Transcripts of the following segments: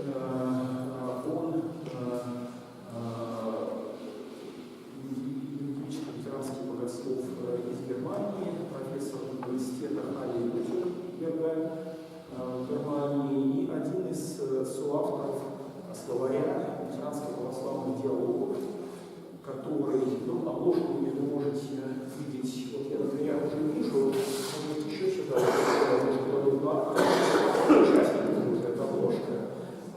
он юридический ветеранский богослов из Германии, профессор университета в Германии и один из соавторов словаря лютеранских православных диалогов, который, обложку вы можете видеть, вот я, например, уже вижу, может еще сюда, участник будет эта обложка.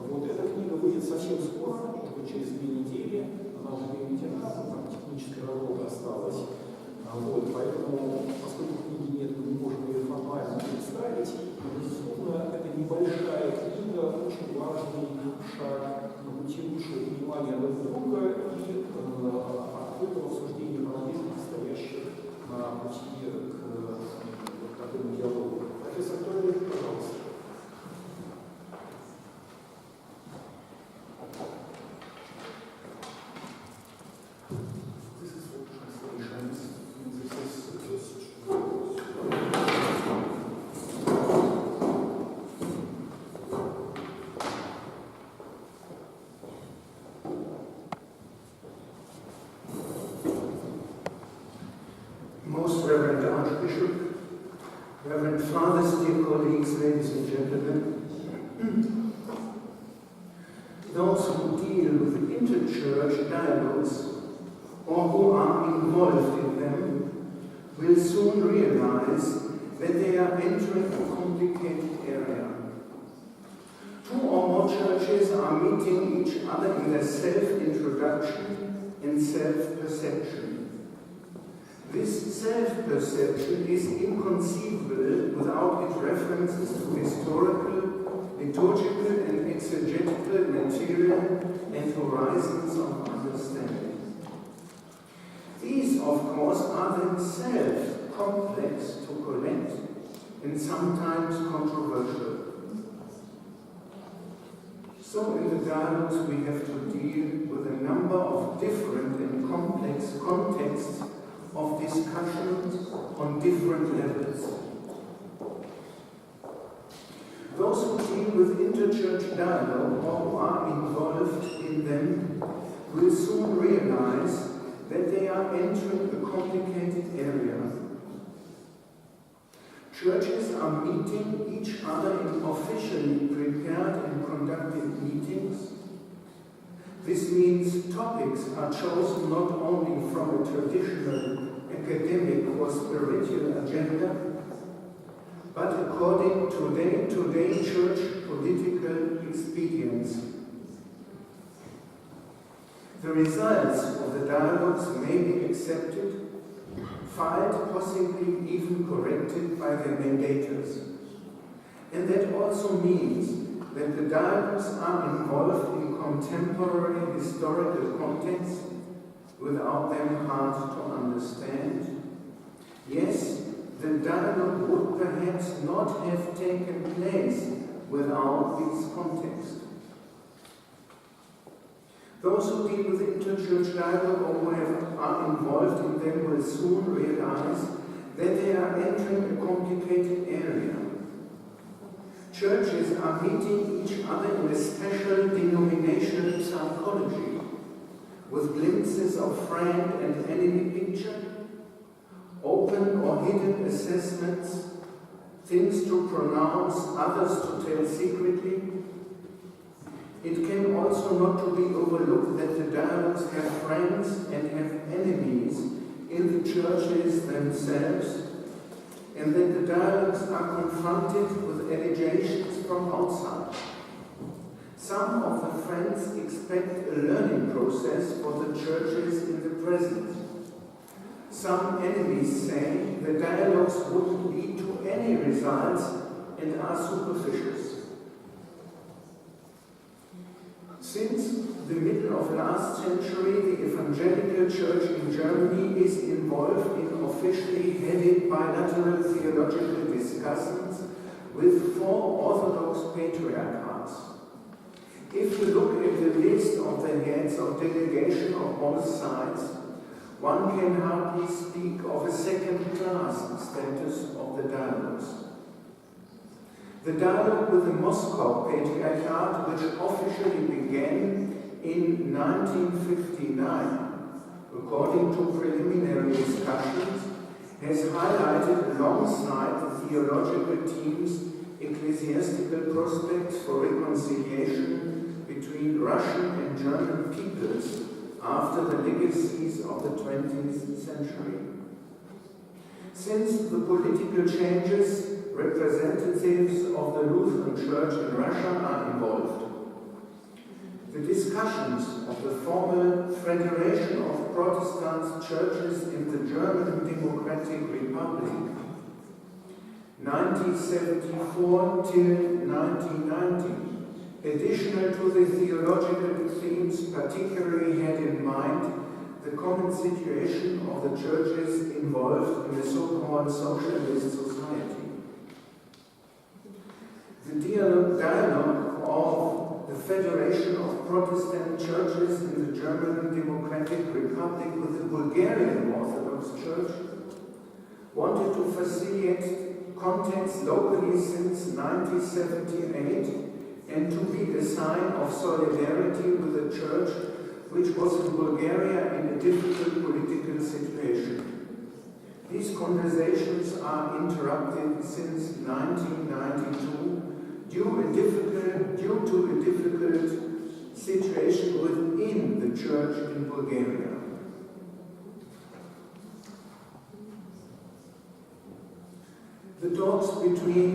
Вот эта книга выйдет совсем скоро, может быть, через 2 недели, она уже переведена, там техническая работа осталась. Вот, поэтому, поскольку книги нет, мы не можем ее формально представить, безусловно, это небольшая книга, очень важный шаг на пути лучшего понимания друг друга и открытого обсуждения проблем, стоящих на пути к такому диалогу. Профессор Thöle, пожалуйста. Most Reverend Archbishop, Reverend Fathers, dear colleagues, ladies and gentlemen, those who deal with interchurch dialogues or who are involved in them will soon realize that they are entering a complicated area. 2 or more churches are meeting each other in their self-introduction and self-perception. This self-perception is inconceivable without its references to historical, liturgical and exegetical material and horizons of understanding. These, of course, are themselves complex to collect and sometimes controversial. So in the dialogues we have to deal with a number of different and complex contexts of discussions on different levels. Those who deal with interchurch dialogue or who are involved in them will soon realize that they are entering a complicated area. Churches are meeting each other in officially prepared and conducted meetings. This means topics are chosen not only from a traditional academic or spiritual agenda, but according to day-to-day church political expediency. The results of the dialogues may be accepted, filed, possibly even corrected by their mandators. And that also means that the dialogues are involved in contemporary historical context without them hard to understand. Yes, the dialogue would perhaps not have taken place without this context. Those who deal with interchurch dialogue or who are involved in them will soon realize that they are entering a complicated area. Churches are meeting each other in a special denominational psychology, with glimpses of friend and enemy picture, open or hidden assessments, things to pronounce, others to tell secretly. It can also not to be overlooked that the dialogues have friends and have enemies in the churches themselves, and that the dialogues are confronted with allegations from outside. Some of the friends expect a learning process for the churches in the present. Some enemies say the dialogues wouldn't lead to any results and are superficial. Since the middle of last century, the Evangelical Church in Germany is involved in officially headed bilateral theological discussions with 4 Orthodox patriarchs. If you look at the list of the heads of delegation of both sides, one can hardly speak of a second-class status of the dialogues. The dialogue with the Moscow Patriarchate, which officially began in 1959, according to preliminary discussions, has highlighted alongside the theological team's ecclesiastical prospects for reconciliation between Russian and German peoples after the legacies of the 20th century. Since the political changes, representatives of the Lutheran Church in Russia are involved. The discussions of the former Federation of Protestant Churches in the German Democratic Republic, 1974 till 1990, additional to the theological themes, particularly had in mind the common situation of the churches involved in the so-called socialist society. The dialogue of the Federation of Protestant Churches in the German Democratic Republic with the Bulgarian Orthodox Church wanted to facilitate contacts locally since 1978 and to be a sign of solidarity with the Church, which was in Bulgaria in a difficult political situation. These conversations are interrupted since 1992 due to a difficult situation within the Church in Bulgaria. The talks between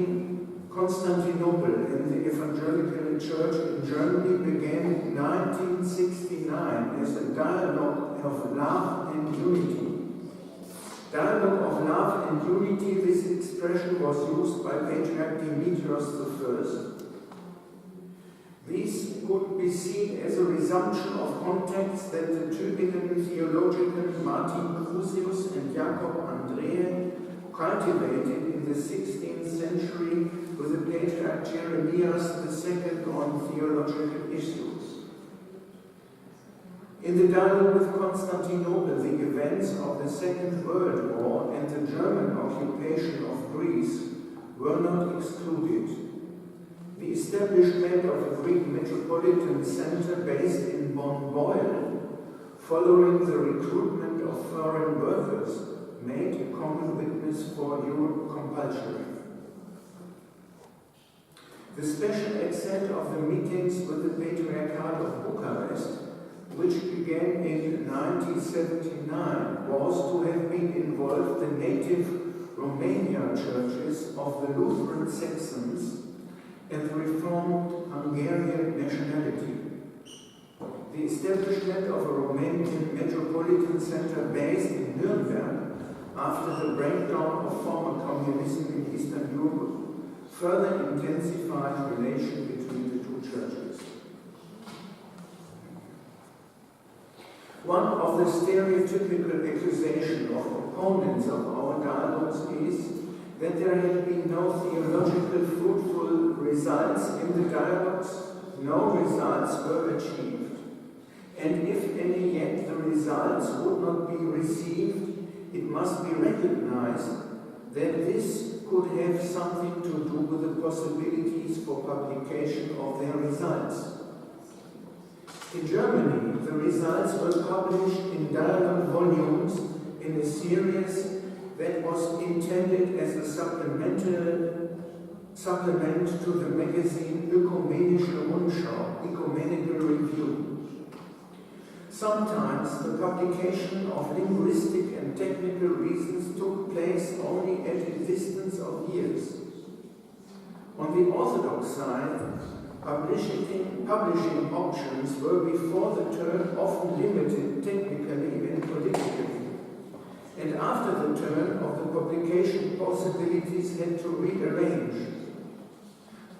Constantinople and the Evangelical Church in Germany began in 1969 as a dialogue of love and unity. Dialogue of love and unity, this expression was used by Patriarch Dimitrios I. This could be seen as a resumption of contacts that the Tübingen theologian Martin Crusius and Jakob Andreae cultivated in the 16th century with the Patriarch Jeremias II on theological issues. In the dialogue with Constantinople, the events of the Second World War and the German occupation of Greece were not excluded. The establishment of a Greek metropolitan center based in Bonn-Beuel, following the recruitment of foreign workers, made a common witness for Europe compulsory. The special extent of the meetings with the Patriarchate of Bucharest, which began in 1979, was to have been involved the native Romanian churches of the Lutheran Saxons and the Reformed Hungarian nationality. The establishment of a Romanian metropolitan center based in Nuremberg after the breakdown of former communism in Eastern Europe further intensified relation between the two churches. One of the stereotypical accusations of opponents of our dialogues is that there had been no theological fruitful results in the dialogues, no results were achieved. And if any yet the results would not be received, it must be recognized that this could have something to do with the possibilities for publication of their results. In Germany, the results were published in dialogue volumes in a series that was intended as a supplement to the magazine Ökumenische Rundschau, Ecumenical Review. Sometimes the publication of linguistic and technical reasons took place only at a distance of years. On the Orthodox side, publishing options were before the turn often limited technically and politically. And after the turn of the publication, possibilities had to rearrange.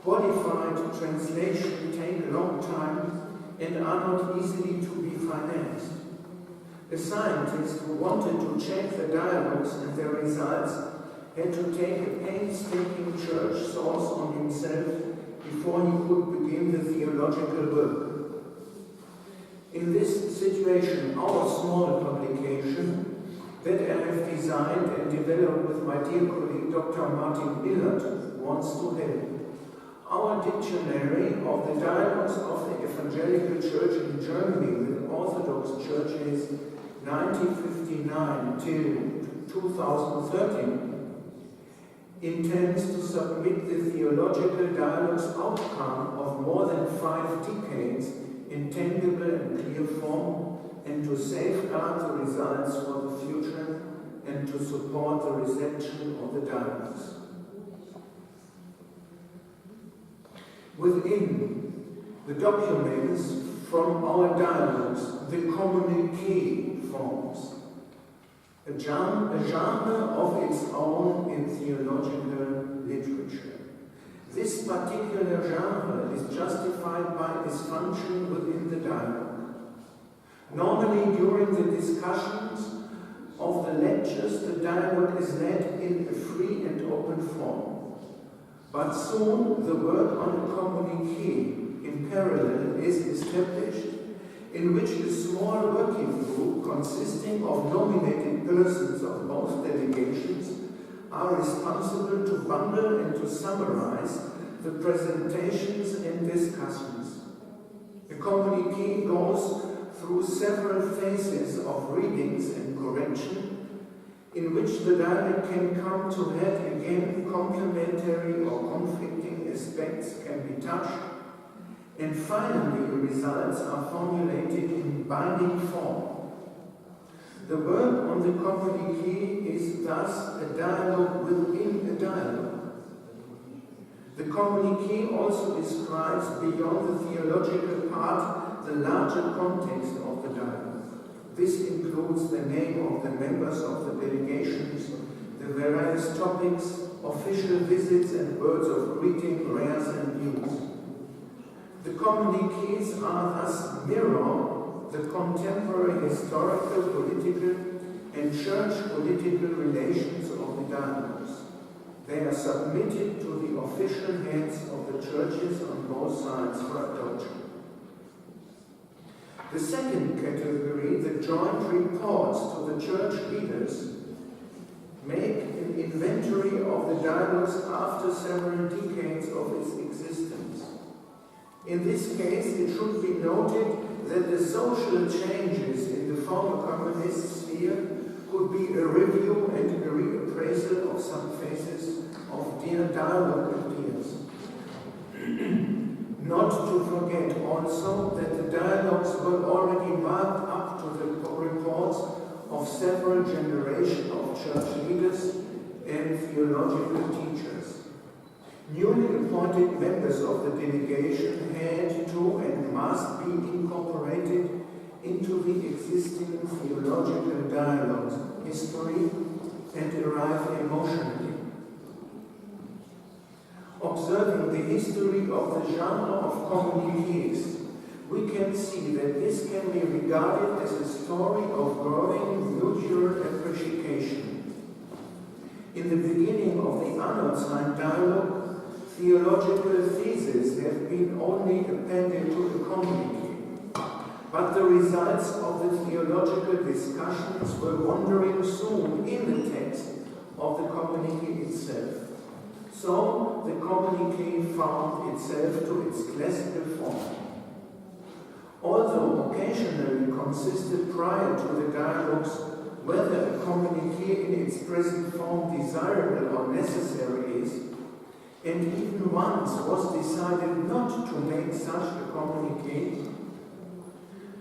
Qualified translation take a long time and are not easily to be financed. A scientist who wanted to check the dialogues and their results had to take a painstaking church source on himself before he could begin the theological work. In this situation, our small publication that I have designed and developed with my dear colleague Dr. Martin Millert wants to help. Dictionary of the Dialogues of the Evangelical Church in Germany with Orthodox churches 1959 till 2013 intends to submit the theological dialogue's outcome of more than 5 decades in tangible and clear form, and to safeguard the results for the future and to support the reception of the dialogues. Within the documents from our dialogues, the communiqué forms a genre of its own in theological literature. This particular genre is justified by its function within the dialogue. Normally, during the discussions of the lectures, the dialogue is led in a free and open form. But soon, the work on a communiqué in parallel is established, in which a small working group consisting of nominated persons of both delegations are responsible to bundle and to summarize the presentations and discussions. The communiqué goes through several phases of readings and correction, in which the dialogue can come to head again, complementary or conflicting aspects can be touched, and finally results are formulated in binding form. The work on the communiqué is thus a dialogue within a dialogue. The communiqué also describes beyond the theological part the larger context of the dialogue. This includes the name of the members of the delegations, the various topics, official visits and words of greeting, prayers and news. The communiqués are thus mirror the contemporary historical, political and church political relations of the dialogues. They are submitted to the official heads of the churches on both sides for adoption. The second category, the joint reports to the church leaders, make an inventory of the dialogues after several decades of its existence. In this case, it should be noted that the social changes in the former communist sphere could be a review and a reappraisal of some phases of dear dialogue ideas. Not to forget also that the dialogues were already marked up to the reports of several generations of church leaders and theological teachers. Newly appointed members of the delegation had to and must be incorporated into the existing theological dialogues, history, and arrive emotionally. Observing the history of the genre of communiques, we can see that this can be regarded as a story of growing mutual appreciation. In the beginning of the Anno-Zeit dialogue, theological theses have been only appended to the communique, but the results of the theological discussions were wandering soon in the text of the communique itself. So the communique found itself to its classical form. Although occasionally consisted prior to the dialogues whether a communique in its present form desirable or necessary is, and even once was decided not to make such a communique,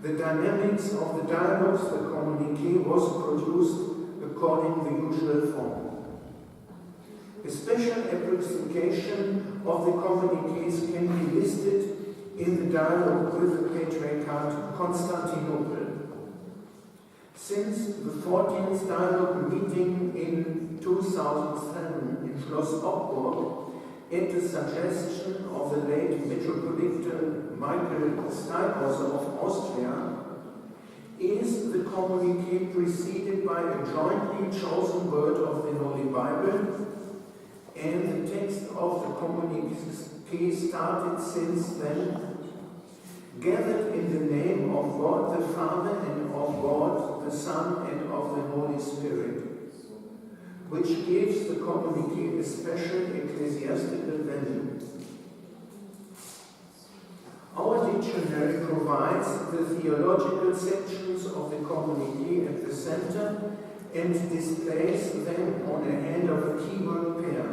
the dynamics of the dialogues, the communique was produced according to the usual form. A special application of the communiques can be listed in the dialogue with the Patriarchate Constantinople. Since the 14th dialogue meeting in 2007 in Schloss Oppburg, at the suggestion of the late Metropolitan Michael Steinhaus of Austria, is the communique preceded by a jointly chosen word of the Holy Bible, and the text of the communique started since then, gathered in the name of God the Father and of God the Son and of the Holy Spirit, which gives the communique a special ecclesiastical value. divides the theological sections of the communique at the center and displays them on a hand of a keyword pair.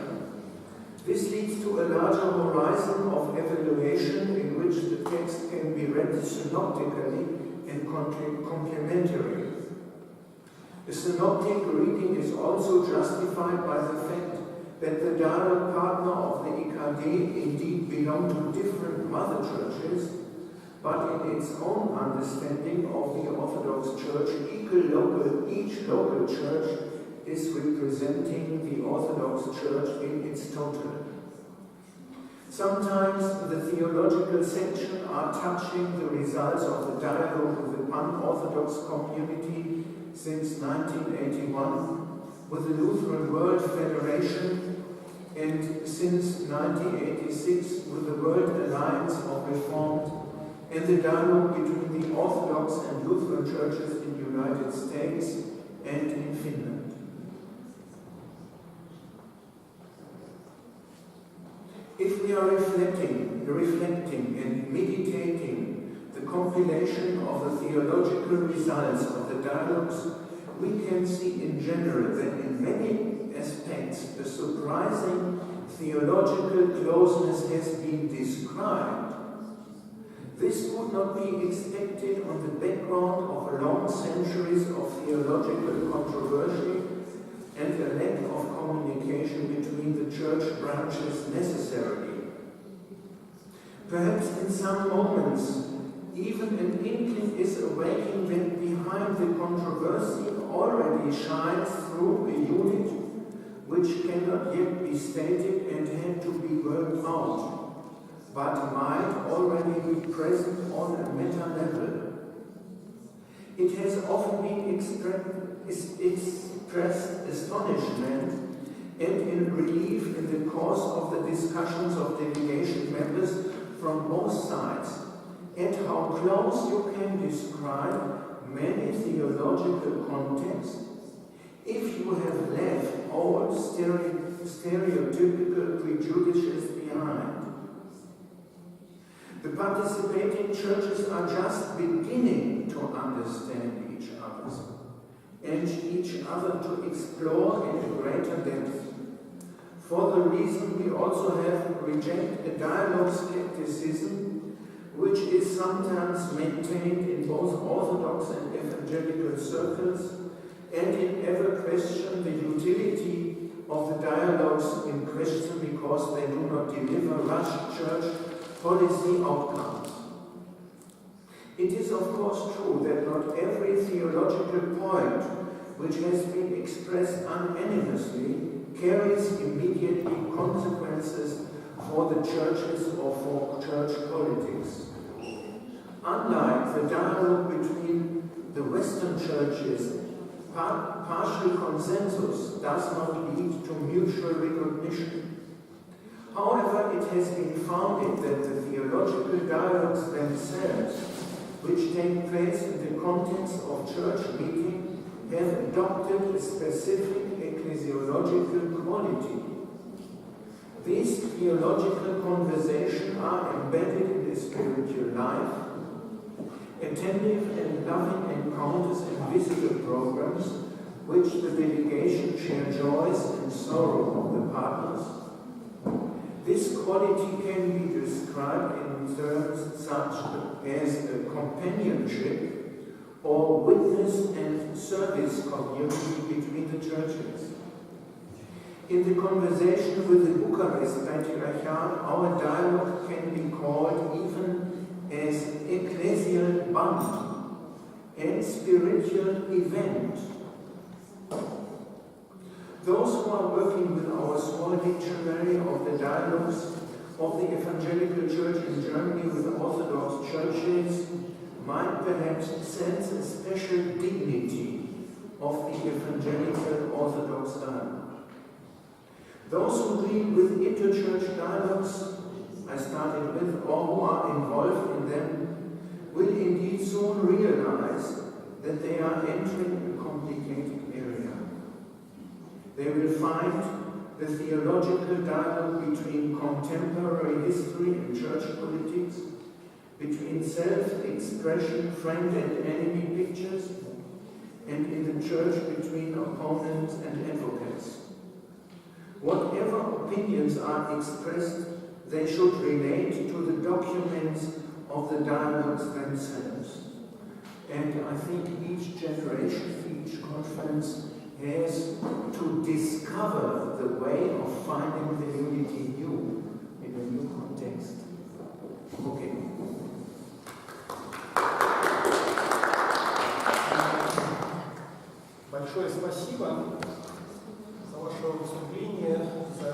This leads to a larger horizon of evaluation in which the text can be read synoptically and complementary. The synoptic reading is also justified by the fact that the dialogue partner of the EKD indeed belong to different mother churches, but in its own understanding of the Orthodox Church, each local church is representing the Orthodox Church in its total. Sometimes the theological section are touching the results of the dialogue with the pan-Orthodox community since 1981, with the Lutheran World Federation, and since 1986 with the World Alliance of Reformed, and the dialogue between the Orthodox and Lutheran churches in the United States and in Finland. If we are reflecting and meditating the compilation of the theological results of the dialogues, we can see in general that in many aspects a surprising theological closeness has been described. This would not be expected on the background of long centuries of theological controversy and a lack of communication between the church branches necessarily. Perhaps in some moments, even an inkling is awakening that behind the controversy already shines through a unit which cannot yet be stated and had to be worked out, but might already be present on a meta level. It has often been expressed astonishment and in relief in the course of the discussions of delegation members from both sides at how close you can describe many theological contexts if you have left old stereotypical prejudices behind. The participating churches are just beginning to understand each other and each other to explore in a greater depth. For the reason we also have rejected a dialogue skepticism which is sometimes maintained in both Orthodox and Evangelical circles and in ever question the utility of the dialogues in question because they do not deliver rushed church policy outcomes. It is of course true that not every theological point which has been expressed unanimously carries immediately consequences for the churches or for church politics. Unlike the dialogue between the Western churches, partial consensus does not lead to mutual recognition. However, it has been founded that the theological dialogues themselves, which take place in the context of church meeting, have adopted a specific ecclesiological quality. These theological conversations are embedded in the spiritual life. Attentive and loving encounters and visitor programs, which the delegation share joys and sorrow of the partners. This quality can be described in terms such as a companionship or witness and service community between the churches. In the conversation with the Bucharest Patriarchate, our dialogue can be called even as ecclesial bond and spiritual event. Those who are working with our small dictionary of the dialogues of the Evangelical Church in Germany with Orthodox churches might perhaps sense a special dignity of the Evangelical Orthodox dialogue. Those who deal with interchurch dialogues I started with, or who are involved in them, will indeed soon realize that they are entering a complicated area. They will find the theological dialogue between contemporary history and church politics, between self-expression, friend and enemy pictures, and in the church between opponents and advocates. Whatever opinions are expressed, they should relate to the documents of the dialogues themselves. And I think each generation, each conference has to discover the way of finding the unity new in a new context. Okay. Большое спасибо за ваше выступление, за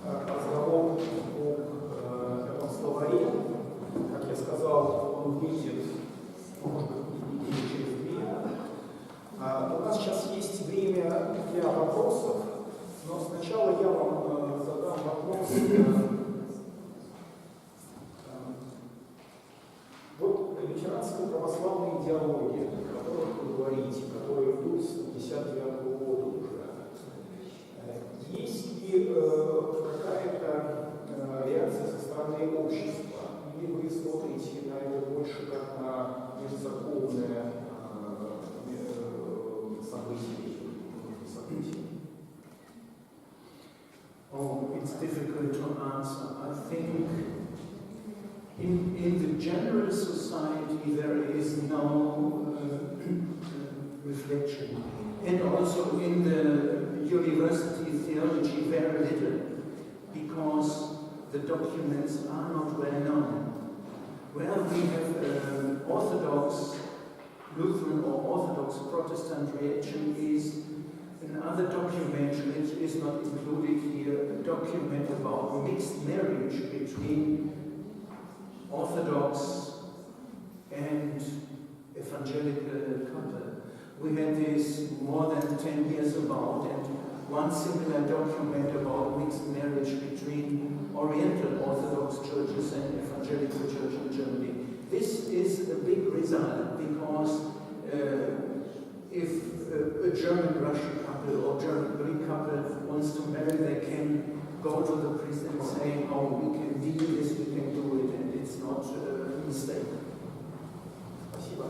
разговор об этом словаре. Как я сказал, он выйдет, может быть, недели через две. У нас сейчас есть время для вопросов, но сначала я вам задам вопрос. Вот лютеранские православные диалоги, о которых вы говорите, которые идут с 1959 года уже. Есть ли какая-то реакция со стороны общества? Или вы смотрите на это больше как на межцерковное событие? Oh, it's difficult to answer. I think in the general society there is no reflection. And also in the university theology very little, because the documents are not well known. Where we have Orthodox Lutheran or Orthodox Protestant reaction is another document which is not included here, a document about mixed marriage between Orthodox and Evangelical couple. We had this more than 10 years about, and one similar document about mixed marriage between Oriental Orthodox churches and Evangelical church in Germany. This is a big result, because if a German-Russian couple or German-Greek couple wants to marry, they can go to the priest and say, oh, we can deal this, we can do it, and it's not a mistake. Спасибо.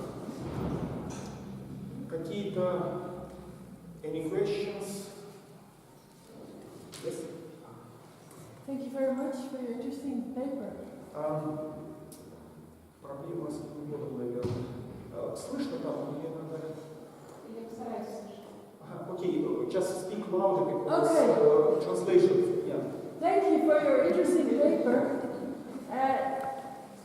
Какие-то any questions? Yes? Thank you very much for your interesting paper. Проблема с переводом, наверное. Слышно там или надо? Я постараюсь слышать. Okay, just speak louder because translation. Yeah. Thank you for your interesting paper.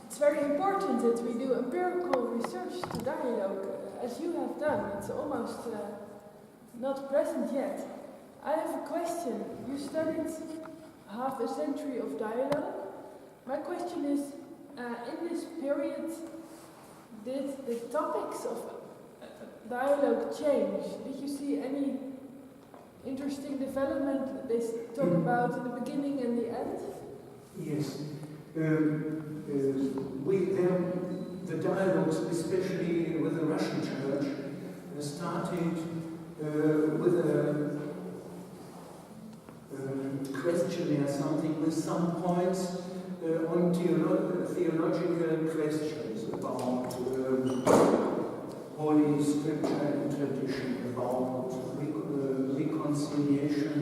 It's very important that we do empirical research to dialogue, as you have done. It's almost not present yet. I have a question. You studied half a century of dialogue. My question is, in this period, did the topics of dialogue change? Did you see any interesting development they talk about in the beginning and the end? Yes. The dialogues, especially with the Russian church, started with a questionnaire, something with some points on theological questions about Holy Scripture and tradition, about reconciliation.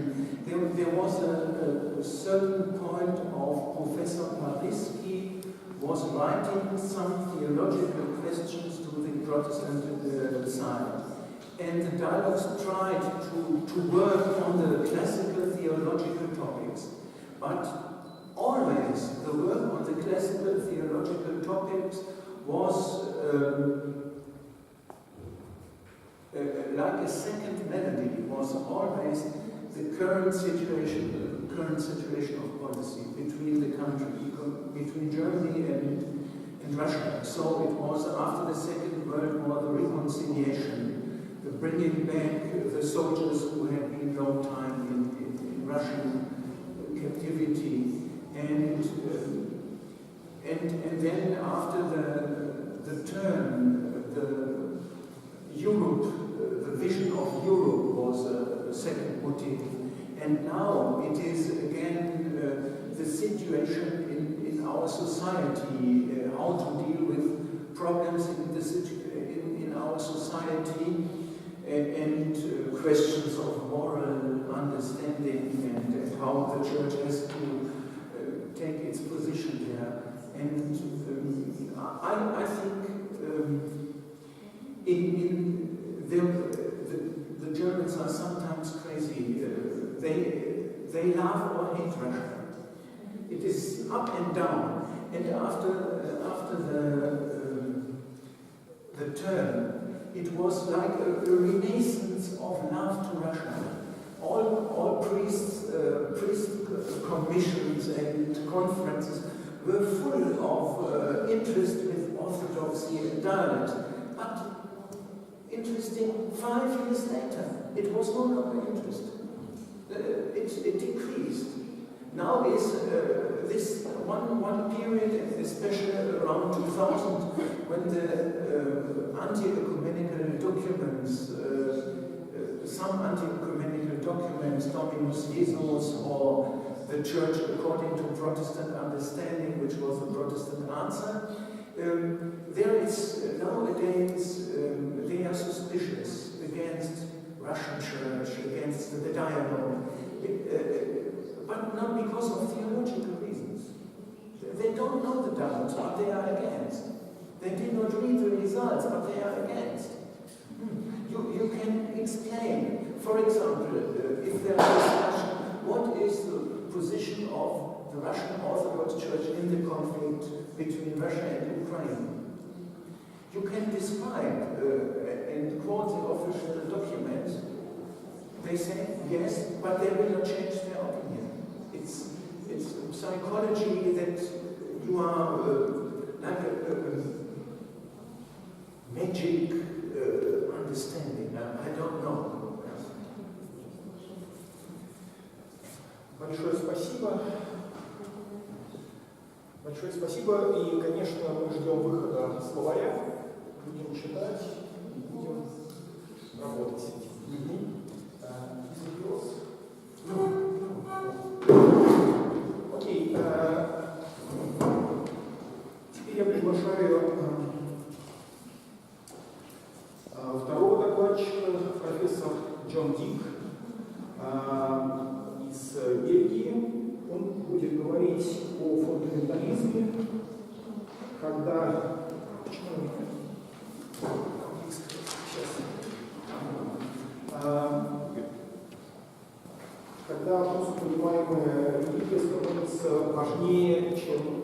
There was a certain point of Professor Parisky was writing some theological questions to the Protestant side. And the dialogues tried to work on the classical theological topics. But always the work on the classical theological topics was like a second melody, was always the current situation of policy between the country, between Germany and Russia. So it was after the Second World War, the reconciliation, the bringing back the soldiers who had been long time in Russian captivity, and then after the turn, the vision of Europe was a second motif, and now it is again the situation in our society, how to deal with problems in our society, and questions of moral understanding and how the church has to take its position there. And I think the Germans are sometimes crazy. They love or hate Russia. It is up and down. And after the turn, it was like a renaissance of love to Russia. All priest commissions and conferences were full of interest with Orthodoxy and dialect. But interesting, 5 years later, it was no longer interest. It decreased. Now is this one period, especially around 2000, when the anti-ecumenical documents, some anti-ecumenical documents, Dominus Jesus, or the Church according to Protestant understanding, which was the Protestant answer, there is nowadays, they are suspicious against Russian Church, against the dialogue, but not because of theological reasons. They don't know the doubts, but they are against. They did not read the results, but they are against. You can explain, for example, if there is a discussion, what is the position of the Russian Orthodox Church in the conflict between Russia and Ukraine? You can describe and quote the official documents. They say yes, but they will not change their opinion. It's psychology that you are like a magic understanding. I don't know. Большое спасибо. Большое спасибо. И, конечно, мы ждем выхода словаря. Будем читать и будем работать с этим. Окей. Теперь я приглашаю второго докладчика, профессор Джон Дик из Бельгии. Он будет говорить о фундаментализме, когда... Когда просто понимаемая религия становится важнее, чем